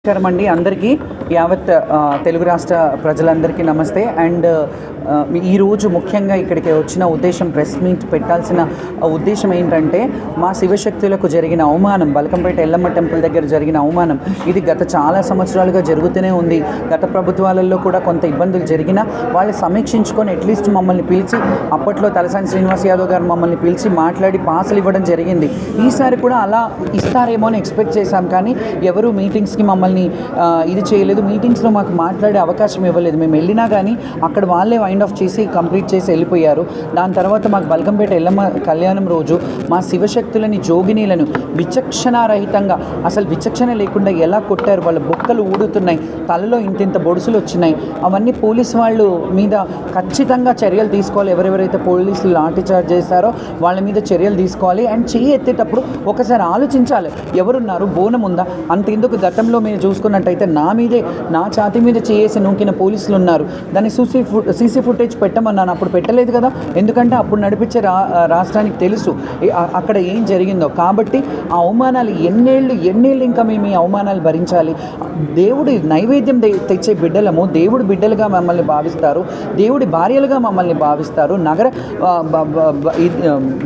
నమస్కారం అండి అందరికీ యావత్ తెలుగు రాష్ట్ర ప్రజలందరికీ నమస్తే. అండ్ ఈరోజు ముఖ్యంగా ఇక్కడికి వచ్చిన ఉద్దేశం, ప్రెస్ మీట్ పెట్టాల్సిన ఉద్దేశం ఏంటంటే, మా శివశక్తులకు జరిగిన అవమానం, బల్కంపేట ఎల్లమ్మ టెంపుల్ దగ్గర జరిగిన అవమానం ఇది గత చాలా సంవత్సరాలుగా జరుగుతూనే ఉంది. గత ప్రభుత్వాలలో కూడా కొంత ఇబ్బందులు జరిగినా వాళ్ళు సమీక్షించుకొని అట్లీస్ట్ మమ్మల్ని పిలిచి, అప్పట్లో తలసాని శ్రీనివాస్ యాదవ్ గారు మమ్మల్ని పిలిచి మాట్లాడి పాసులు ఇవ్వడం జరిగింది. ఈసారి కూడా అలా ఇస్తారేమో అని ఎక్స్పెక్ట్ చేశాం, కానీ ఎవరు మీటింగ్స్కి మమ్మల్ని ఇది చేయలేదు. మీటింగ్స్లో మాకు మాట్లాడే అవకాశం ఇవ్వలేదు. మేము వెళ్ళినా కానీ అక్కడ వాళ్ళే వైండ్ ఆఫ్ చేసి కంప్లీట్ చేసి వెళ్ళిపోయారు. దాని తర్వాత మాకు బల్కంపేట ఎల్లమ్మ కళ్యాణం రోజు మా శివశక్తులని, జోగినీలను విచక్షణారహితంగా, అసలు విచక్షణ లేకుండా ఎలా కొట్టారు. వాళ్ళ బొక్కలు ఊడుతున్నాయి, తలలో ఇంతింత బొడుసులు వచ్చినాయి. అవన్నీ పోలీసు వాళ్ళు మీద ఖచ్చితంగా చర్యలు తీసుకోవాలి. ఎవరెవరైతే పోలీసులు లాఠీ చార్జ్ చేస్తారో వాళ్ళ మీద చర్యలు తీసుకోవాలి. అండ్ చెయ్యి ఎత్తేటప్పుడు ఒకసారి ఆలోచించాలి, ఎవరున్నారు, బోనం ఉందా. అంతెందుకు, గతంలో మీరు చూసుకున్నట్టయితే నా ఛాతీ మీద చేసి నూకిన పోలీసులు ఉన్నారు. దాన్ని సీసీ ఫుటేజ్ పెట్టమన్నాను, అప్పుడు పెట్టలేదు కదా, ఎందుకంటే అప్పుడు నడిపించే రాష్ట్రానికి తెలుసు అక్కడ ఏం జరిగిందో. కాబట్టి ఆ అవమానాలు ఎన్నేళ్ళు ఇంకా మేము ఈ అవమానాలు భరించాలి. దేవుడి నైవేద్యం తెచ్చే బిడ్డలము, దేవుడి బిడ్డలుగా మమ్మల్ని భావిస్తారు, దేవుడి భార్యలుగా మమ్మల్ని భావిస్తారు. నగర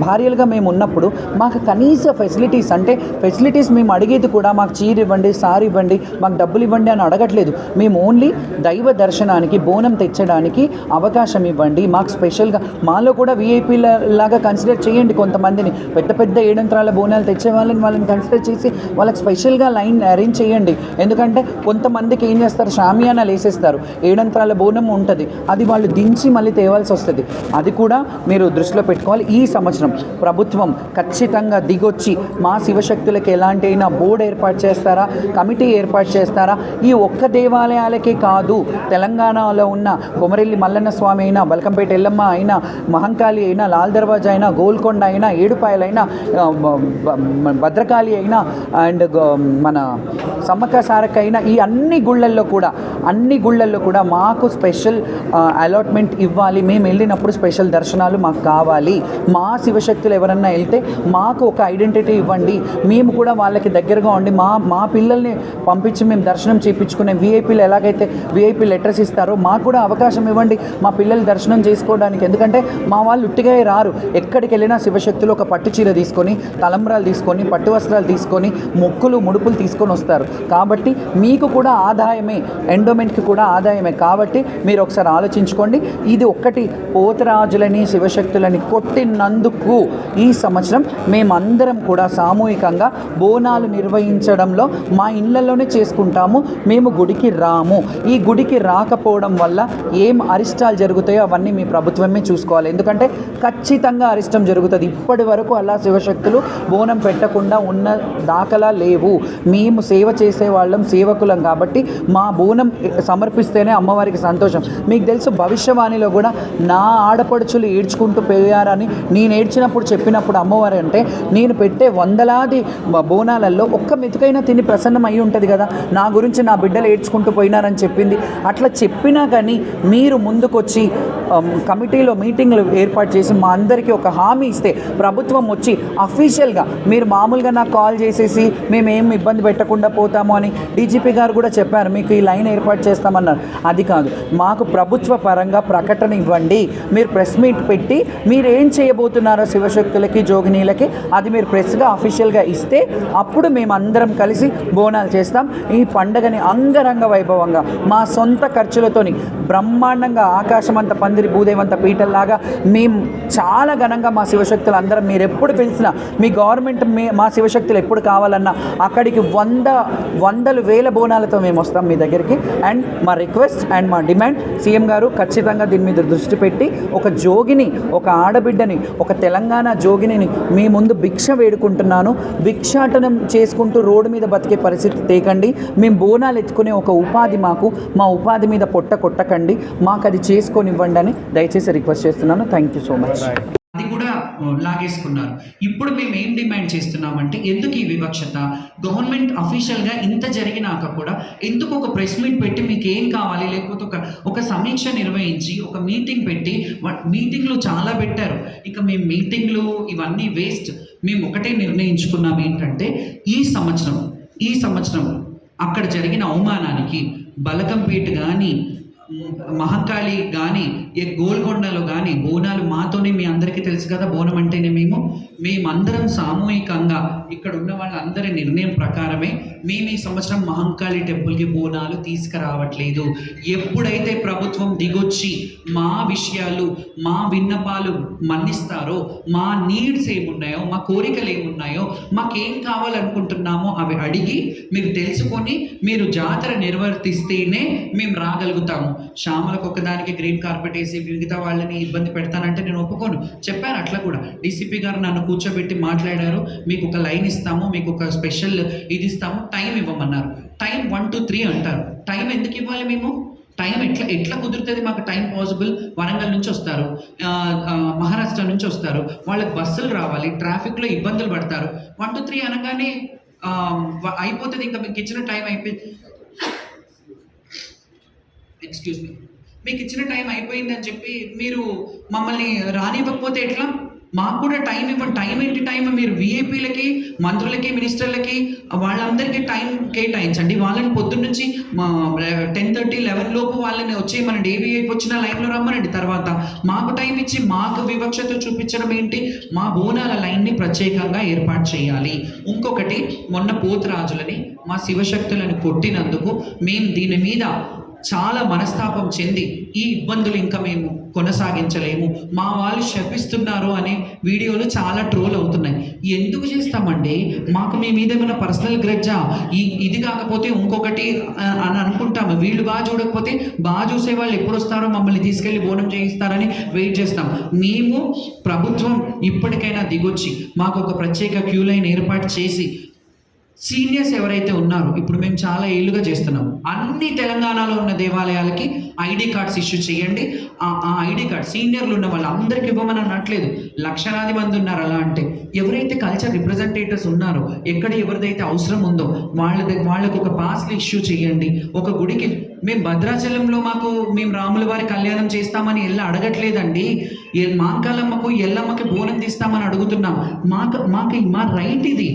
భార్యలుగా మేము ఉన్నప్పుడు మాకు కనీస ఫెసిలిటీస్, అంటే ఫెసిలిటీస్ మేము అడిగేది కూడా మాకు చీర ఇవ్వండి, సారీ ఇవ్వండి, మాకు డబ్బులు ఇవ్వండి అని అడగట్లేదు. మేము ఓన్లీ దైవ దర్శనానికి, బోనం తెచ్చడానికి అవకాశం ఇవ్వండి. మాకు స్పెషల్గా మాలో కూడా వీఐపీల లాగా కన్సిడర్ చేయండి. కొంతమందిని పెద్ద పెద్ద ఏడంత్రాల బోనాలు తెచ్చే వాళ్ళని కన్సిడర్ చేసి వాళ్ళకి స్పెషల్గా లైన్ అరేంజ్ చేయండి. ఎందుకంటే కొంతమందికి ఏం చేస్తారు, షామియానాలు వేసేస్తారు, ఏడంత్రాల బోనం ఉంటుంది, అది వాళ్ళు దించి మళ్ళీ తేవాల్సి వస్తుంది. అది కూడా మీరు దృష్టిలో పెట్టుకోవాలి. ఈ సంవత్సరం ప్రభుత్వం ఖచ్చితంగా దిగొచ్చి మా శివశక్తులకు ఎలాంటి అయినా బోర్డు ఏర్పాటు చేస్తారా, కమిటీ ఏర్పాటు చేస్తారా. ఈ ఒక్క దేవాలయాలకే కాదు, తెలంగాణలో ఉన్న కొమరెల్లి మల్లన్న స్వామి అయినా, బల్కంపేట ఎల్లమ్మ అయినా, మహంకాళి అయినా, లాల్ దర్వాజా అయినా, గోల్కొండ అయినా, ఏడుపాయలైనా, భద్రకాళి అయినా, అండ్ మన సమ్మక్క సారక్క అయినా, ఈ అన్ని గుళ్ళల్లో కూడా మాకు స్పెషల్ అలాట్మెంట్ ఇవ్వాలి. మేము వెళ్ళినప్పుడు స్పెషల్ దర్శనాలు మాకు కావాలి. మా శివశక్తులు ఎవరన్నా వెళ్తే మాకు ఒక ఐడెంటిటీ ఇవ్వండి. మేము కూడా వాళ్ళకి దగ్గరగా ఉండి మా పిల్లల్ని పంపించి మేము దర్శనం చేయించుకునే వీఐపీలు ఎలాగైతే వీఐపీ లెటర్స్ ఇస్తారో మాకు కూడా అవకాశం ఇవ్వండి మా పిల్లలు దర్శనం చేసుకోవడానికి. ఎందుకంటే మా వాళ్ళు ఉట్టిగా రారు. ఎక్కడికి వెళ్ళినా శివశక్తులు ఒక పట్టు చీర తీసుకొని, తలంబ్రాలు తీసుకొని, పట్టు వస్త్రాలు తీసుకొని, మొక్కులు ముడుపులు తీసుకొని వస్తారు. కాబట్టి మీకు కూడా ఆదాయమే, ఎండోమెంట్కి కూడా ఆదాయమే. కాబట్టి మీరు ఒకసారి ఆలోచించుకోండి. ఇది ఒక్కటి, పోతరాజులని, శివశక్తులని కొట్టినందుకు ఈ సంవత్సరం మేమందరం కూడా సామూహికంగా బోనాలు నిర్వహించడంలో మా ఇళ్లలోనే చేసుకుంటాము. మేము గుడికి రాము. ఈ గుడికి రాకపోవడం వల్ల ఏం అరిష్టాలు జరుగుతాయో అవన్నీ మీ ప్రభుత్వమే చూసుకోవాలి. ఎందుకంటే ఖచ్చితంగా అరిష్టం జరుగుతుంది. ఇప్పటి వరకు అలా శివశక్తులు బోనం పెట్టకుండా ఉన్న దాఖలా లేవు. మేము సేవ చేసేవాళ్ళం, సేవకులం. కాబట్టి మా బోనం సమర్పిస్తేనే అమ్మవారికి సంతోషం. మీకు తెలుసు, భవిష్యవాణిలో కూడా నా ఆడపడుచులు ఏడ్చుకుంటూ పోయారని నేను ఏడ్చినప్పుడు చెప్పినప్పుడు అమ్మవారు అంటే, నేను పెట్టే వందలాది బోనాలలో ఒక్క మెతుకైనా తిని ప్రసన్నం అయి ఉంటుంది కదా, నా గురించి నా బిడ్డలు ఏడ్చుకుంటూ పోయినారని చెప్పింది. అట్లా చెప్పినా కానీ మీరు ముందుకొచ్చి కమిటీలో మీటింగ్లు ఏర్పాటు చేసి మా అందరికీ ఒక హామీ ఇస్తే, ప్రభుత్వం వచ్చి అఫీషియల్గా, మీరు మామూలుగా నాకు కాల్ చేసేసి మేమేం ఇబ్బంది పెట్టకుండా పోతాము అని డీజీపీ గారు కూడా చెప్పారు, మీకు ఈ లైన్ ఏర్పాటు చేస్తామన్నారు. అది కాదు, మాకు ప్రభుత్వ పరంగా ప్రకటన ఇవ్వండి. మీరు ప్రెస్ మీట్ పెట్టి మీరు ఏం చేయబోతున్నారో శివశక్తులకి, జోగినీలకి, అది మీరు ప్రెస్గా అఫీషియల్గా ఇస్తే అప్పుడు మేమందరం కలిసి బోనాలు చేస్తాం. ఈ పండగని అంగరంగ వైభవంగా మా సొంత ఖర్చులతోని బ్రహ్మాండంగా, ఆకాశమంత పందిరి భూదేవంత పీటల్లాగా మేము చాలా ఘనంగా మా శివశక్తులు అందరం, మీరు ఎప్పుడు పిలిచినా, మీ గవర్నమెంట్ మా శివశక్తులు ఎప్పుడు కావాలన్నా అక్కడికి వందలు వేల బోనాలతో మేము వస్తాం మీ దగ్గరికి. అండ్ మా రిక్వెస్ట్ అండ్ మా డిమాండ్, సీఎం గారు ఖచ్చితంగా దీని మీద దృష్టి పెట్టి ఒక జోగిని, ఒక ఆడబిడ్డని, ఒక తెలంగాణ జోగిని మీ ముందు భిక్ష వేడుకుంటున్నాను. భిక్షాటనం చేసుకుంటూ రోడ్డు మీద బతికే పరిస్థితి తేకండి. మేము బోనాలు ఎత్తుకునే ఒక ఉపాధి, మా ఉపాధి మీద పొట్ట కొట్టకండి, మాకు అది చేసుకొని ఇవ్వండి అని దయచేసి రిక్వెస్ట్ చేస్తున్నాను. Thank you so much. అది కూడా లాగేసుకున్నారు. ఇప్పుడు మేము ఏం డిమాండ్ చేస్తున్నామంటే, ఎందుకు ఈ వివక్షత? గవర్నమెంట్ అఫీషియల్గా ఇంత జరిగినాక కూడా ఎందుకు ఒక ప్రెస్ మీట్ పెట్టి మీకు ఏం కావాలి, లేకపోతే ఒక సమీక్ష నిర్వహించి ఒక మీటింగ్ పెట్టి, మీటింగ్లు చాలా పెట్టారు, ఇక మేము మీటింగ్లు ఇవన్నీ వేస్ట్. మేము ఒకటే నిర్ణయించుకున్నాం ఏంటంటే, ఈ సంవత్సరం అక్కడ జరిగిన అవమానానికి బలకంపేట కానీ మహంకాళి కానీ గోల్కొండలో కానీ బోనాలు మాతోనే మీ అందరికీ తెలుసు కదా, బోనం అంటేనే మేమందరం సామూహికంగా ఇక్కడ ఉన్న వాళ్ళందరి నిర్ణయం ప్రకారమే మేము ఈ సంవత్సరం మహంకాళి టెంపుల్కి బోనాలు తీసుకురావట్లేదు. ఎప్పుడైతే ప్రభుత్వం దిగొచ్చి మా విషయాలు మా విన్నపాలు మన్నిస్తారో, మా నీడ్స్ ఏమున్నాయో, మా కోరికలు ఏమున్నాయో, మాకేం కావాలనుకుంటున్నామో అవి అడిగి మీరు తెలుసుకొని మీరు జాతర నిర్వర్తిస్తేనే మేము రాగలుగుతాము. శ్యామలకు ఒకదానికి గ్రీన్ కార్పెట్ వేసి మిగతా వాళ్ళని ఇబ్బంది పెడతానంటే నేను ఒప్పుకోను. చెప్పాను అట్లా కూడా. డీసీపీ గారు నన్ను కూర్చోబెట్టి మాట్లాడారు, మీకు ఒక లైన్ ఇస్తాము, మీకు ఒక స్పెషల్ ఇది ఇస్తాము, టైం ఇవ్వమన్నారు. టైం 1 to 3 అంటారు. టైం ఎందుకు ఇవ్వాలి మేము? టైం ఎట్లా కుదురుతుంది మాకు? Time possible. వరంగల్ నుంచి వస్తారు, మహారాష్ట్ర నుంచి వస్తారు, వాళ్ళకి బస్సులు రావాలి, ట్రాఫిక్లో ఇబ్బందులు పడతారు. 1 to 3 అనగానే అయిపోతుంది, ఇంకా మీకు ఇచ్చిన టైం అయిపోయింది. ఎక్స్క్యూజ్ మీ, మీకు ఇచ్చిన టైం అయిపోయింది అని చెప్పి మీరు మమ్మల్ని రానివ్వకపోతే ఎట్లా? మాకు కూడా టైం ఇవ్వండి. టైం ఏంటి టైం? మీరు విఐపీలకి, మంత్రులకి, మినిస్టర్లకి వాళ్ళందరికీ టైం కేటాయించండి. వాళ్ళని పొద్దున్న నుంచి 10:30, 11 లోపు వాళ్ళని వచ్చేయమనండి. ఏ విఐపీ వచ్చినా లైన్లో రమ్మనండి. తర్వాత మాకు టైం ఇచ్చి మాకు వివక్షత చూపించడం ఏంటి? మా బోనాల లైన్ని ప్రత్యేకంగా ఏర్పాటు చేయాలి. ఇంకొకటి, మొన్న పోతురాజులని మా శివశక్తులను కొట్టినందుకు మేము దీని మీద చాలా మనస్తాపం చెంది ఈ ఇబ్బందులు ఇంకా మేము కొనసాగించలేము, మా వాళ్ళు శపిస్తున్నారు అనే వీడియోలు చాలా ట్రోల్ అవుతున్నాయి. ఎందుకు చేస్తామండి? మాకు మీ మీద ఏమైనా పర్సనల్ గ్రడ్జా? ఇది కాకపోతే ఇంకొకటి అని అనుకుంటాము. వీళ్ళు బాగా చూడకపోతే బాగా చూసే వాళ్ళు ఎప్పుడు వస్తారో మమ్మల్ని తీసుకెళ్ళి బోనం చేయిస్తారని వెయిట్ చేస్తాం. మేము ప్రభుత్వం ఇప్పటికైనా దిగొచ్చి మాకు ఒక ప్రత్యేక క్యూ లైన్ ఏర్పాటు చేసి సీనియర్స్ ఎవరైతే ఉన్నారో, ఇప్పుడు మేము చాలా ఏళ్ళుగా చేస్తున్నాము, అన్ని తెలంగాణలో ఉన్న దేవాలయాలకి ఐడి కార్డ్స్ ఇష్యూ చేయండి. ఆ ఐడి కార్డ్ సీనియర్లు ఉన్న వాళ్ళు అందరికి ఇవ్వమని అనట్లేదు, లక్షలాది మంది ఉన్నారు. అలా అంటే ఎవరైతే కల్చర్ రిప్రజెంటేటివ్స్ ఉన్నారో, ఎక్కడ ఎవరిదైతే అవసరం ఉందో వాళ్ళకు ఒక పాస్లు ఇష్యూ చేయండి. ఒక గుడికి మేము భద్రాచలంలో మేము రాముల వారి కళ్యాణం చేస్తామని అడగట్లేదండి. మాంకాలమ్మకు ఎల్లమ్మకి బోనం తీస్తామని అడుగుతున్నాం. మా రైట్ ఇది,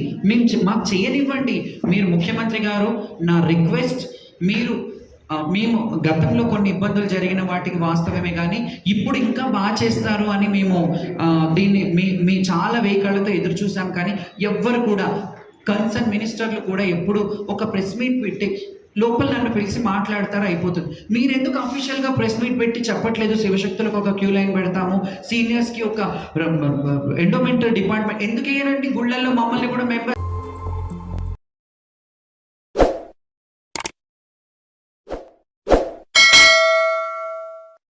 మాకు చేయనివ్వండి. మీరు ముఖ్యమంత్రి గారు, నా రిక్వెస్ట్, మేము గతంలో కొన్ని ఇబ్బందులు జరిగిన వాటికి వాస్తవమే, కానీ ఇప్పుడు ఇంకా బాగా చేస్తారు అని మేము దీన్ని మీ చాలా వేకాళ్ళతో ఎదురు చూసాం. కానీ ఎవ్వరు కూడా, కన్సర్న్ మినిస్టర్లు కూడా ఎప్పుడు ఒక ప్రెస్ మీట్ పెట్టి లోపల నన్ను పిలిచి మాట్లాడతారు, అయిపోతుంది. మీరెందుకు అఫీషియల్గా ప్రెస్ మీట్ పెట్టి చెప్పట్లేదు? శివశక్తులకు ఒక క్యూ లైన్ పెడతాము, సీనియర్స్కి ఒక ఎండోమెంటల్ డిపార్ట్మెంట్ ఎందుకు వేయరండి? గుళ్ళల్లో మమ్మల్ని కూడా మెంబర్